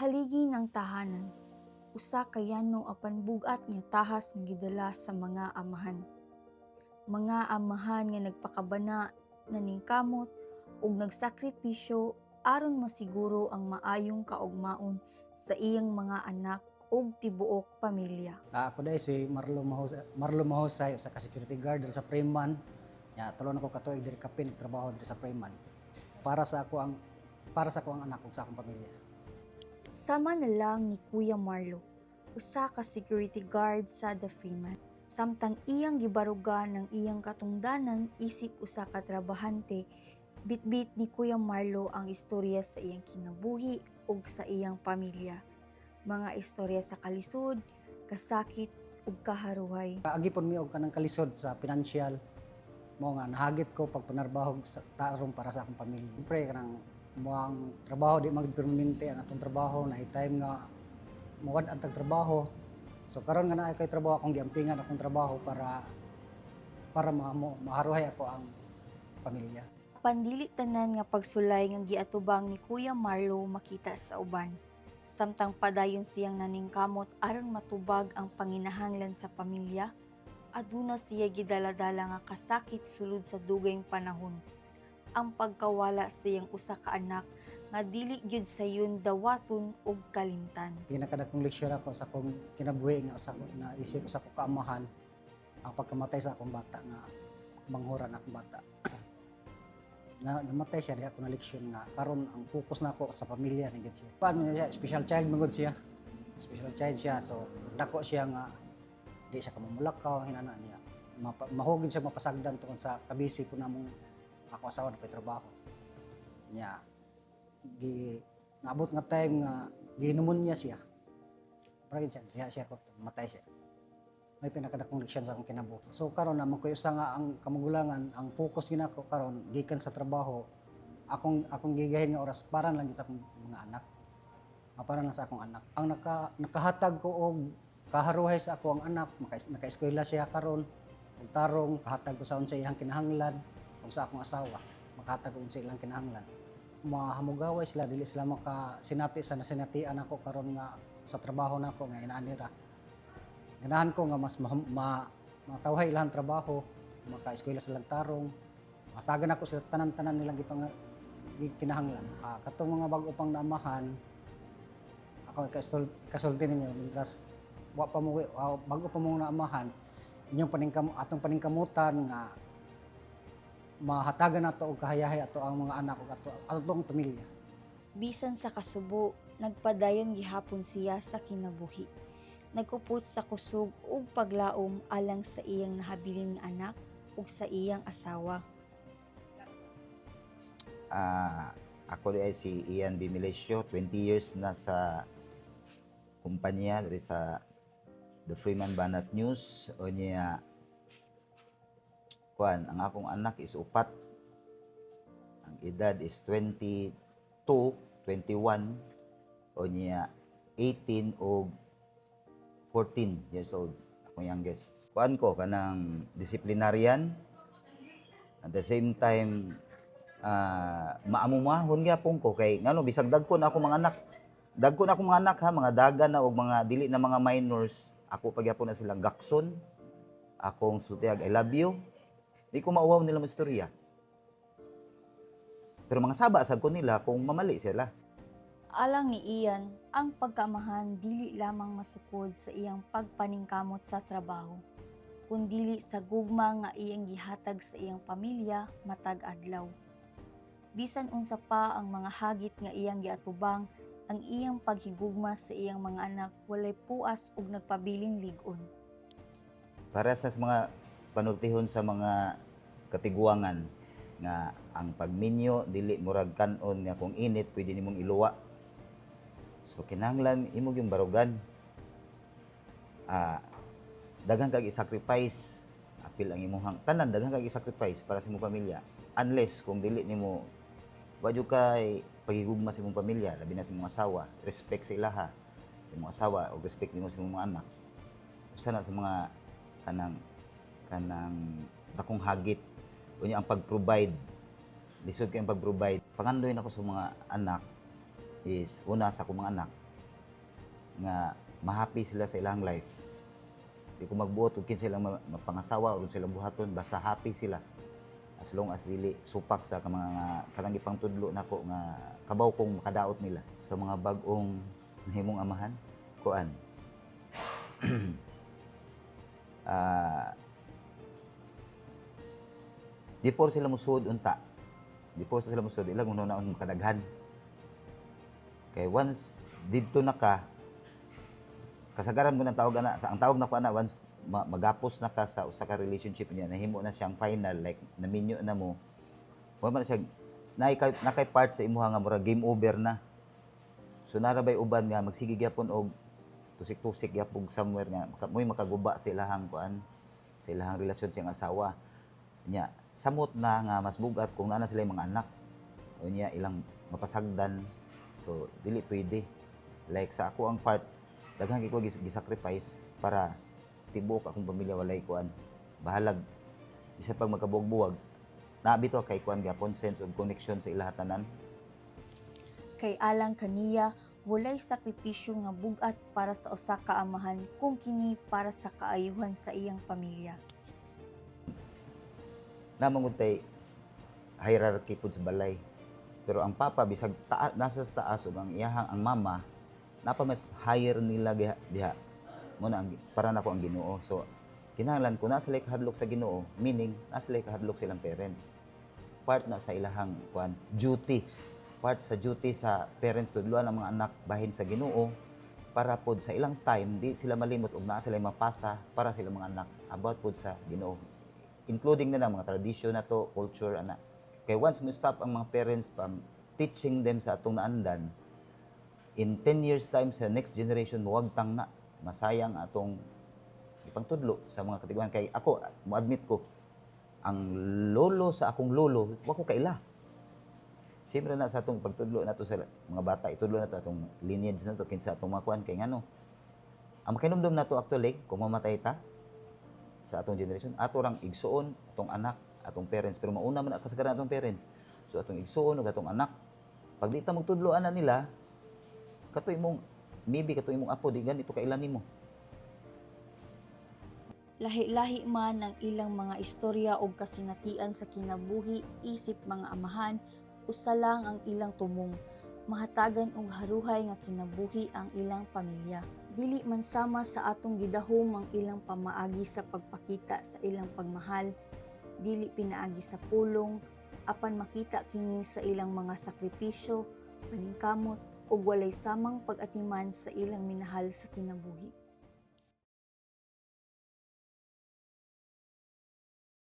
Haligi ng tahanan, usa ka yano apan bugat nga tahas nga gidala sa mga amahan. Mga amahan nga nagpakabana, naningkamot, ug nagsakripisyo aron masiguro ang maayong kaugmaon sa iyang mga anak ug tibuok pamilya. Ako dahil si Marlo Mahusay, sa security guard diri sa Preman. Tulo na ko katuig diri kapin nagtrabaho diri sa Preman. Para sa ako ang anak ug sa akong pamilya. Sama na lang ni Kuya Marlo, usa ka security guard sa The Freeman. Samtang iyang gibarugan ng iyang katungdanan isip usa ka trabahante, bitbit ni Kuya Marlo ang istorya sa iyang kinabuhi ug sa iyang pamilya. Mga istorya sa kalisod, kasakit ug kaharuhay. Agipon mi og kanang kalisod sa financial mo nga nahagit ko pag panarbahog sa tarong para sa akong pamilya. Siyempre kanang moang trabaho di magpermanente ang atong trabaho na time nga mawad ang trabaho. So karon nga naay kay trabaho akong giampingan akong trabaho para maharuhay ako ang pamilya. Pandili tanan nga pagsulay nga giatubang ni Kuya Marlo makita sa uban. Samtang padayon siyang naningkamot aron matubag ang panginahanglan sa pamilya, aduna siya gidaladala nga kasakit sulod sa dugayng panahon. Ang pagkawala sa iyang usa ka anak nga dili gyud sayon dawaton ug kalimtan. Pinakadakong leksyon ako sa akong kinabuhi nga na isip sa akong kaamahan ang pagkamatay sa akong bata nga manghuran akong bata. Namatay siya, di ako na leksyon nga karon ang focus na ako sa pamilya ni gid siya. Paano niya, special child mangod siya. Special child siya, so dako siya nga di siya kamumulakaw hinana niya. Mahugin siya mapasagdan tungod sa kabisi po namong ako asawa na pay trabaho. Niya naabot nga time nga ginumonya siya. Parang siya ko matay siya. May pinakadakong leksyon sa akong kinabuhi. So karon naman ko usa nga ang kamugulangan, ang focus ginako karon gikan sa trabaho. Akong gigahin nga oras para lang sa akong mga anak. Para lang sa akong anak. Ang nakahatag ko og kaharuhay sa akong anak, naka-eskwela siya karon. Ug tarong kahatag ko sa unsa iyang kinahanglan ug sa akong asawa. Makahatag ko unsa ilang kinahanglan. Mahamugaway sila dili sila makasinati sa nasinatian ako karon nga sa trabaho nako nga inaanira. Ganahan ko nga mas matawhay ilang trabaho, maka-eskwela silang tarong, matagan ako sa tanan-tanan nilang kinahanglan. Katong mga bago pang naamahan, ako kasulti ninyo, mientras bago pa mo naamahan, atong paningkamutan nga mahatagan nato og kahayahay ato ang mga anak ug atong pamilya. Bisan sa kasubo, nagpadayon gihapon siya sa kinabuhi. Nagkupot sa kusog ug paglaom alang sa iyang nahabilin nga anak ug sa iyang asawa. Ako ay si Ian Bimilesio, 20 years na sa kumpanya dari sa The Freeman Banat News. O niya, ang akong anak is upat. Ang edad is 22, 21, o niya 18 o 14 years old, akong youngest. Kuan ko kanang disciplinarian, at the same time maamumahon gyapon ko kay ngano bisag dagkon ako mga anak. Dagkon ako mga anak ha, mga daga na og mga dili na mga minors. Ako pagyapon na silang gakson. Akong sutiyag I love you. Di ko mauwaw nila mga istorya. Pero mga saba sad ko nila kung mamali sila. Alang ni Ian, ang pagkamahan dili lamang masukod sa iyang pagpaningkamot sa trabaho, kundili sa gugma nga iyang gihatag sa iyang pamilya matag adlaw. Bisan unsa pa ang mga hagit nga iyang giatubang, ang iyang paghigugma sa iyang mga anak walay puas ug nagpabiling lig-on. Para sa mga panultihon sa mga katiguangan nga ang pagminyo dili murag kanon nga kung init pwede nimong iluwa. So kinahanglan imo yung barugan. Daghang kag i-sacrifice apil ang imong tanan, daghang kag i-sacrifice para sa imong pamilya. Unless kung dili nimo wadyo kay paghigugma sa imong pamilya, labi na sa imong asawa, respect sa ilaha, sa imong asawa o respect nimo sa imong mga anak. Usa na sa mga kanang dakong hagit unya ang pag-provide. Lisod kay ang pag-provide. Pangandoy nako sa mga anak is una sa akong mga anak nga mahappy sila sa ilang life. Di ko magbuot kung kinsa silang mapangasawa o kung silang buhaton, basta happy sila. As long as dili supak sa mga kanang ipang tudlo nako nga kabaw kong makadaot nila sa mga bag-ong nahimong amahan kuan. Di po sila musud unta. Di po sila musud ilang unaon makadaghan. Kay once didto na ka, kasagaran mo ng tawag ana, sa ang tawag na ko ana once magapos na ka sa usa ka relationship niya, nahimo na siyang final, like naminyo na mo, wala man siya nakay part sa imuha nga mura game over na. So narabay uban nga magsige gyapon og tusik-tusik gyapon somewhere nga mo'y makaguba sa ilahang kuan, sa ilahang relasyon siyang asawa. Nya samot na nga mas bugat kung naa na sila mga anak. O niya ilang mapasagdan. So dili pwede. Like sa ako ang part, daghan gyud ko gisacrifice para tibuok akong pamilya walay kuan. Bahalag isa pag magkabuwag-buwag, naabi to kay kuan gyapon sense of connection sa ilahatanan. Kay alang kaniya, walay sakripisyo nga bugat para sa usa ka amahan kung kini para sa kaayuhan sa iyang pamilya. Namangod tay hierarchy pud sa balay. Pero ang papa bisag nasa sa taas ug ang iyahang ang mama napa mas higher nila diha. Mo na ang para nako ang Ginoo. So kinahanglan ko na sila kahadlok sa Ginoo, meaning na sila kahadlok silang parents. Part na sa ilahang kuan duty. Part sa duty sa parents tudloan ang mga anak bahin sa Ginoo para pod sa ilang time di sila malimot og naa sila mapasa para sa ilang mga anak about pod sa Ginoo. Including na mga tradition na to, culture ana. Kay once mo stop ang mga parents from teaching them sa atong naandan, in 10 years time sa next generation muwagtang na masayang atong ipangtudlo sa mga katiguan. Kay ako mo admit ko ang lolo sa akong lolo wa ko kaila. Siyempre na sa atong pagtudlo nato sa mga bata, itudlo nato atong lineage nato kinsa atong mga kuan kay ngano. Ang makinomdom nato actually kung mamatay ta sa atong generation, ato rang igsuon atong anak, atong parents, pero mauna man kasagaran atong parents. So atong igsuon ug atong anak, pag di ta magtudloan na nila, katoy mong maybe katoy mong apo di ganito kailan nimo. Lahi-lahi man ang ilang mga istorya o kasinatian sa kinabuhi isip mga amahan, usa lang ang ilang tumong, mahatagan og haruhay nga kinabuhi ang ilang pamilya. Dili man sama sa atong gidahom ang ilang pamaagi sa pagpakita sa ilang pagmahal, dili pinaagi sa pulong, apan makita kini sa ilang mga sakripisyo, paningkamot ug walay samang pag-atiman sa ilang minahal sa kinabuhi.